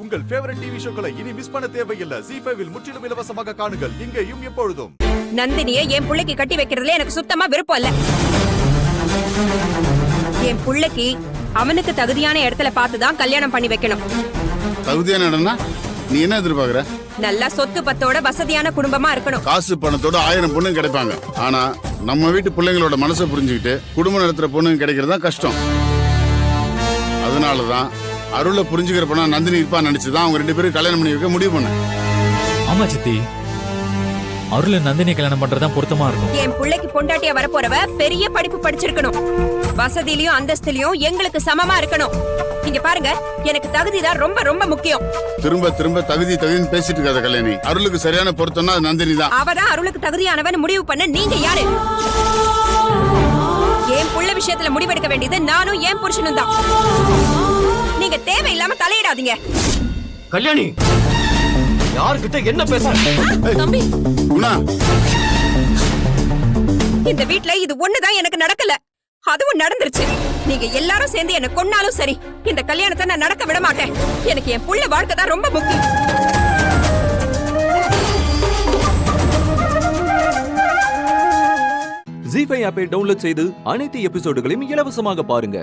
உங்கள் favourite TV ஷோக்களை இனி miss பண்ண தேவையில்லை. ZEE5 இல் முற்றிலும் இலவசமாக காணுங்கள். இங்கேயும் எப்பொழுதும். நந்தினியை என் புள்ளைக்கு கட்டி வைக்கிறதுல எனக்கு சுத்தமா விருப்பம் இல்ல. என் புள்ளைக்கு அவனுக்கு தகுதியான இடத்துல பார்த்துதான் கல்யாணம் பண்ணி வைக்கணும். தகுதியான இடம்னா நீ என்ன எதிர்பார்க்கற? நல்லா சொத்து பத்தோட வசதியான குடும்பமா இருக்கணும். காசு பணத்தோட 1000 பொண்ணு கிடைப்பாங்க. ஆனா நம்ம வீட்டு பிள்ளைங்களோட மனசை புரிஞ்சுக்கிட்டு குடும்பம் நடத்துற பொண்ணுங்க கிடைக்கிறதா கஷ்டம். அதனாலதான் அருளை புரிஞ்சுக்கிற பொண்ணா நந்தினி இருப்பா நினைச்சுதான் அவங்க 2 பேரும் கல்யாணம் பண்ணி வைக்க முடிவு பண்ண. ஆமா சித்தி, அருளை நந்தினி கல்யாணம் பண்றதுதான் பொருத்தமா இருக்கும். என் பிள்ளைக்கு பொண்டாட்டியா வரப்போறவ பெரிய படிப்பு படிச்சிருக்கணும். வசதியிலயும் அந்தஸ்திலையும் எங்களுக்கு சமமா இருக்கணும். இங்க பாருங்க, எனக்கு தகுதி தான் ரொம்ப ரொம்ப முக்கியம். திரும்ப திரும்ப தகுதின்னு பேசிட்டு இருக்காத கல்யாணி. அருளுக்கு சரியான பொருத்தம்னா நந்தினி தான். அவதான் அருளுக்கு தகுதியானவன் முடிவு பண்ண நீங்க யாரு? என் புள்ள விஷயத்துல முடிவெடுக்க வேண்டியது நானும் என் புருஷனும் தான். நீங்க தேவையில்லாம தலையிடாதீங்க. கல்யாணி, யார்கிட்ட என்ன பேச? தம்பி, குணா, இந்த வீட்ல இது ஒண்ணுதான் எனக்கு நடக்கல, அதுவும் நடந்துருச்சு. நீங்க எல்லாரும் சேர்ந்து என்ன கொன்னாலும் சரி, இந்த கல்யாணத்தை நான் நடக்க விட மாட்டேன். எனக்கு என் புள்ள வாழ்க்கை தான் ரொம்ப முக்கியம். ZEE5 ஆப்பை டவுன்லோட் செய்து அனைத்து எபிசோடுகளையும் இலவசமாக பாருங்க.